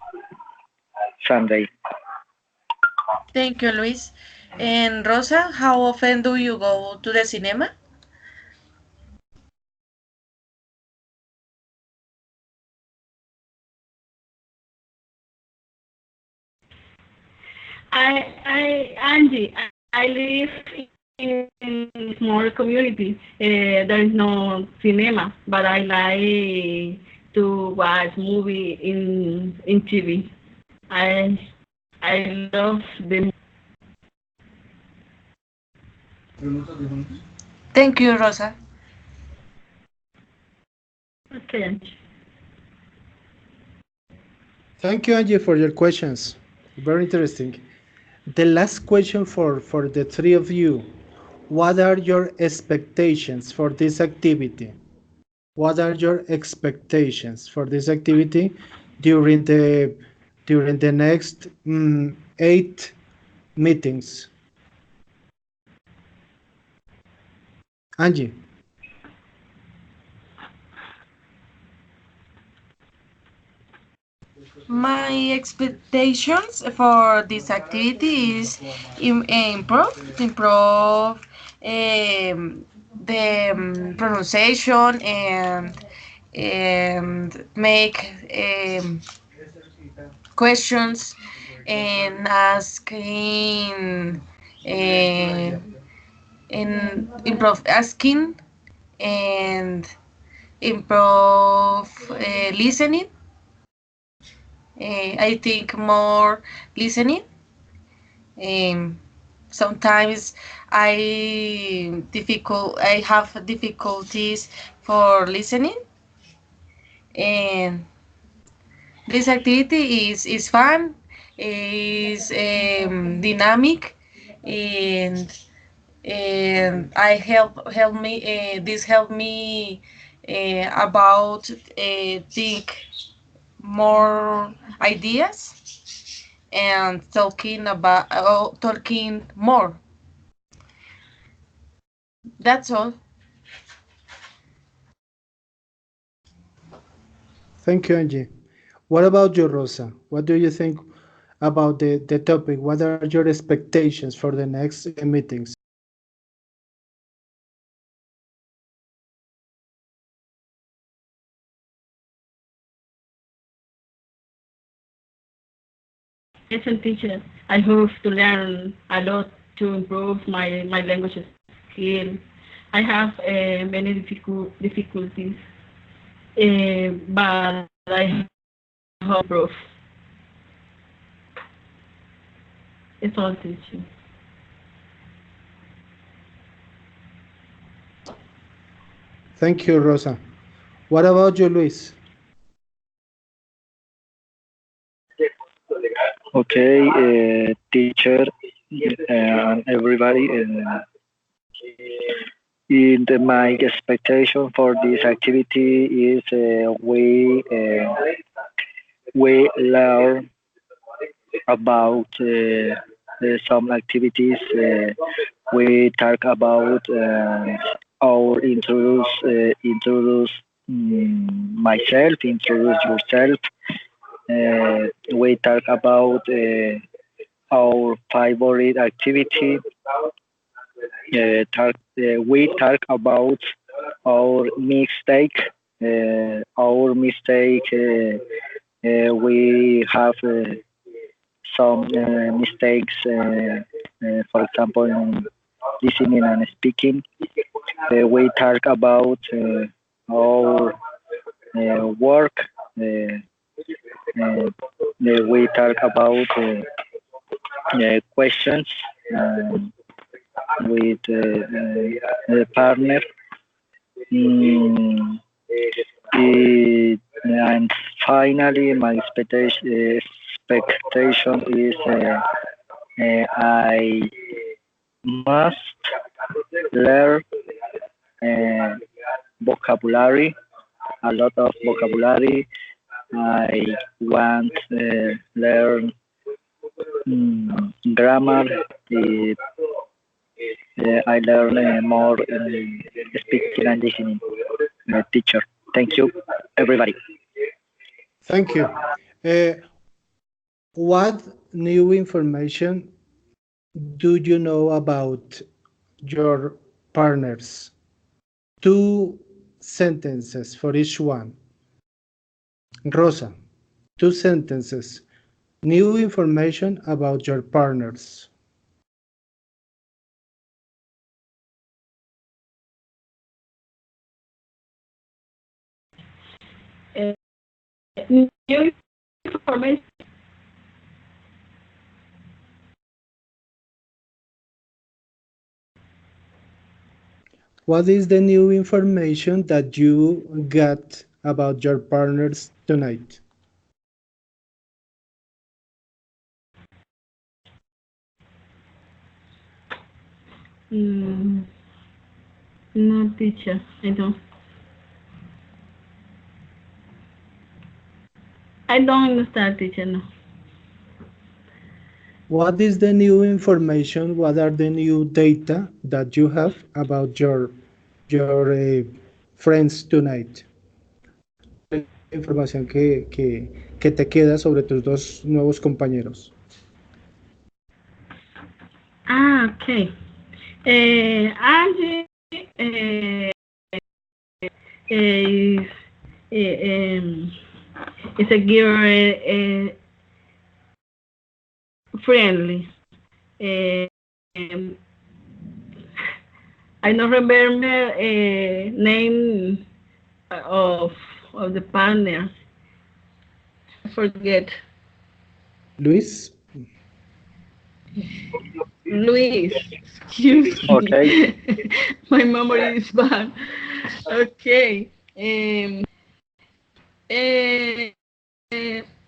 Thank you, Luis. And Rosa, how often do you go to the cinema? Angie, I live in small community. There is no cinema, but I like to watch movie in TV. I I love the Thank you, Rosa. Okay. Thank you, Angie, for your questions. Very interesting. The last question for the three of you. What are your expectations for this activity? What are your expectations for this activity during the next 8 meetings? Angie. My expectations for this activity is improve the pronunciation and make questions and asking and improve asking and improve listening. I think more listening. Um, Sometimes I have difficulties for listening, and this activity is fun, is dynamic, and I help me this help me about think more ideas and talking more. That's all. Thank you, Angie. What about you, Rosa? What do you think about the topic? What are your expectations for the next meetings? Listen, teacher, I hope to learn a lot to improve my language skill. I have many difficulties, but I hope to improve. It's all, teacher. Thank you, Rosa. What about you, Luis? Okay, teacher and everybody. My expectation for this activity is we learn about some activities. We talk about or introduce myself, introduce yourself. We talk about our favorite activity. We talk about our mistake. We have some mistakes. For example, in listening and speaking. We talk about our work. Uh, uh, we talk about questions with the partner. Mm, and finally, my expectation is I must learn uh, vocabulary, a lot of vocabulary. I want learn grammar. I learn more speaking and listening. Teacher, thank you, everybody. Thank you. Uh, what new information do you know about your partners? Two sentences for each one. Rosa, two sentences. New information about your partners. New information. What is the new information that you got about your partners tonight? Mm, no, teacher. I don't. I don't understand, teacher. No. What is the new information? What are the new data that you have about your friends tonight? ¿Cuál es la información que te queda sobre tus dos nuevos compañeros? Okay. Angie is um, is a girl friendly. Um, I don't remember name of of the partner. I forget. Luis, Luis. Excuse Okay. me. My memory is bad. Okay. Uh,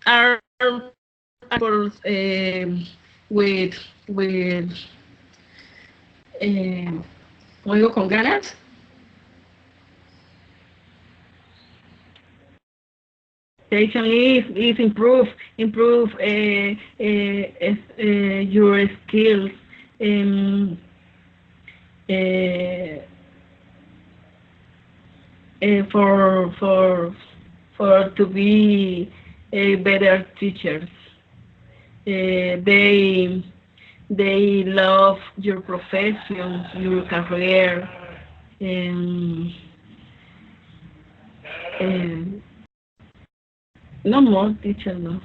are apples with um, juego con ganas. Station is improve your skills. Um, uh, for to be a better teachers. They love your profession, your career, and, and no more teacher, no.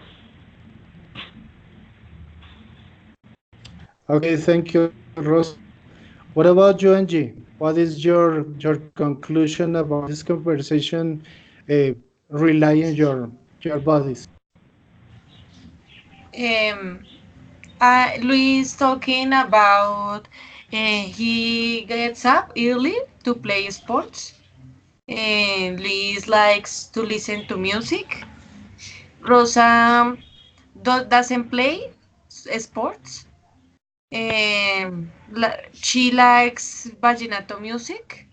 okay, thank you, Rosa. What about you, Angie? What is your conclusion about this conversation relying your bodies? Um, Luis talking about he gets up early to play sports. And Luis likes to listen to music. Rosa doesn't play sports. She likes vallenato music.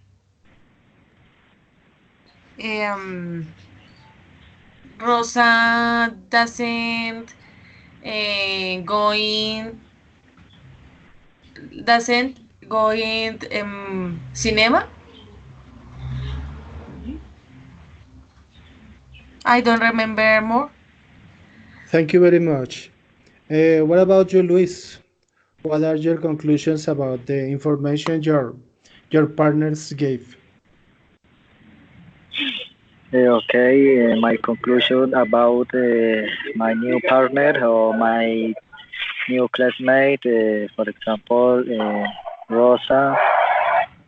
Um, Rosa doesn't going doesn't go in cinema. I don't remember more. Thank you very much. What about you, Luis? What are your conclusions about the information your partners gave? Okay, my conclusion about my new partner or my new classmate, for example, Rosa.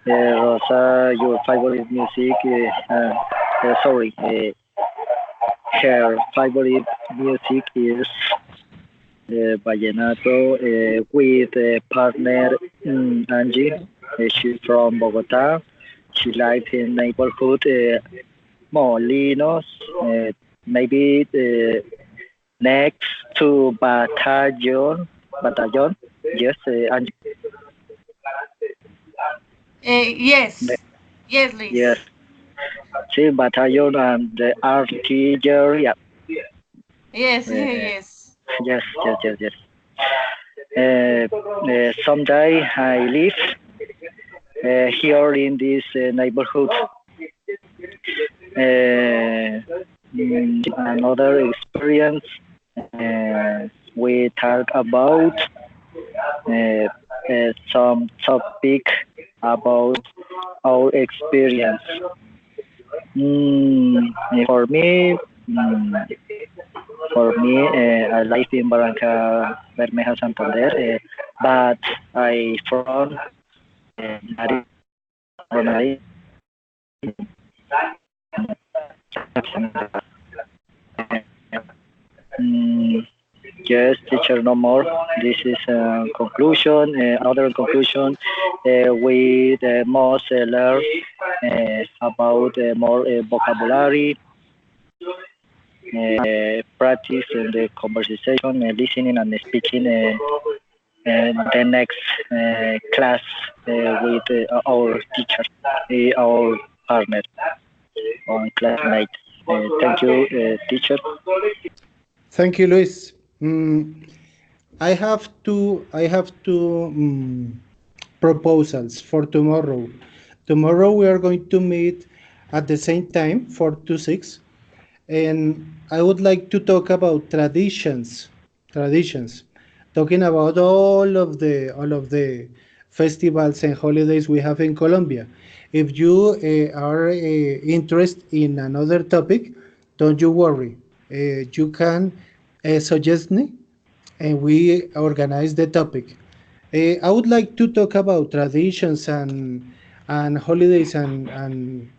Rosa, your favorite music, sorry, her favorite music is vallenato with partner Angie. She's from Bogota. She likes in neighborhood Molinos, maybe next to Battalion. Yes, Angie. Yes, yes, Yes, Luis. see Battalion and the artillery. Yeah. Yes, Uh, yes. yes, yes, yes, yes. Someday I live here in this neighborhood. Another experience we talk about some topic about our experience. Mm, for me, mm, I live in Barranca Bermeja, Santander, but I from Nariño, Mm, yes, teacher, no more. This is a conclusion. Another conclusion. We must learn about more vocabulary. practice the conversation, listening and speaking the next class with our teacher, our partner, or classmate. Thank you, teacher. Thank you, Luis. I have two proposals for tomorrow. Tomorrow we are going to meet at the same time, 4 to 6, and I would like to talk about traditions, talking about all of the festivals and holidays we have in Colombia. If you are interested in another topic, don't you worry. You can suggest me, and we organize the topic. I would like to talk about traditions and holidays and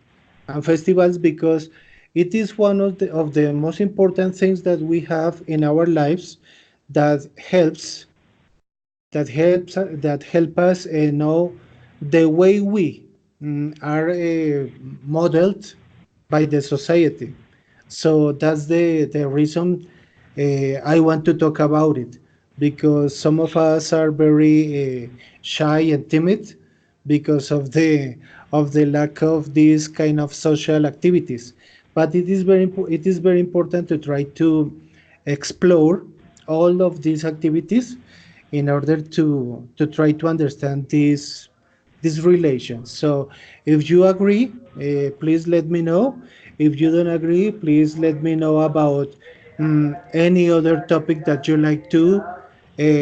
festivals because it is one of the most important things that we have in our lives that help us know the way we are modeled by the society. So that's the reason I want to talk about it because some of us are very shy and timid because of the lack of these kind of social activities. But it is very important to try to explore all of these activities in order to try to understand these relations. So if you agree, please let me know. If you don't agree, please let me know about any other topic that you like to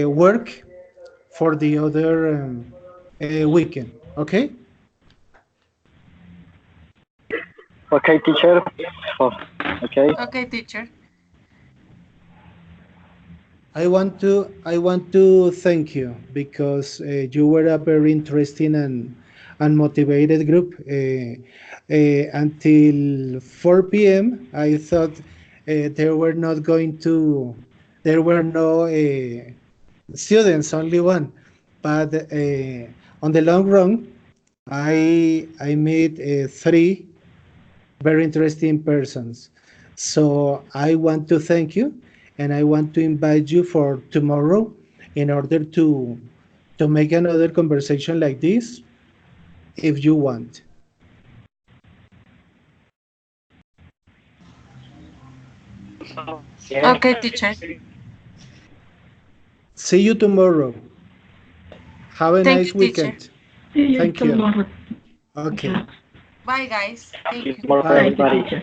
work for the other weekend. Okay? Okay, teacher. Oh, okay. Okay, teacher. I want to thank you because you were a very interesting and motivated group. Until 4 p.m., I thought there were not going to there were no students, only one. But on the long run, I made three very interesting persons. So I want to thank you, and I want to invite you for tomorrow in order to make another conversation like this if you want. Okay, teacher. See you tomorrow. Have a Thank nice you, teacher. weekend. See you Thank you. tomorrow. Okay. Bye, guys. See Thank you you. tomorrow, Bye. Thank you, everybody. teacher.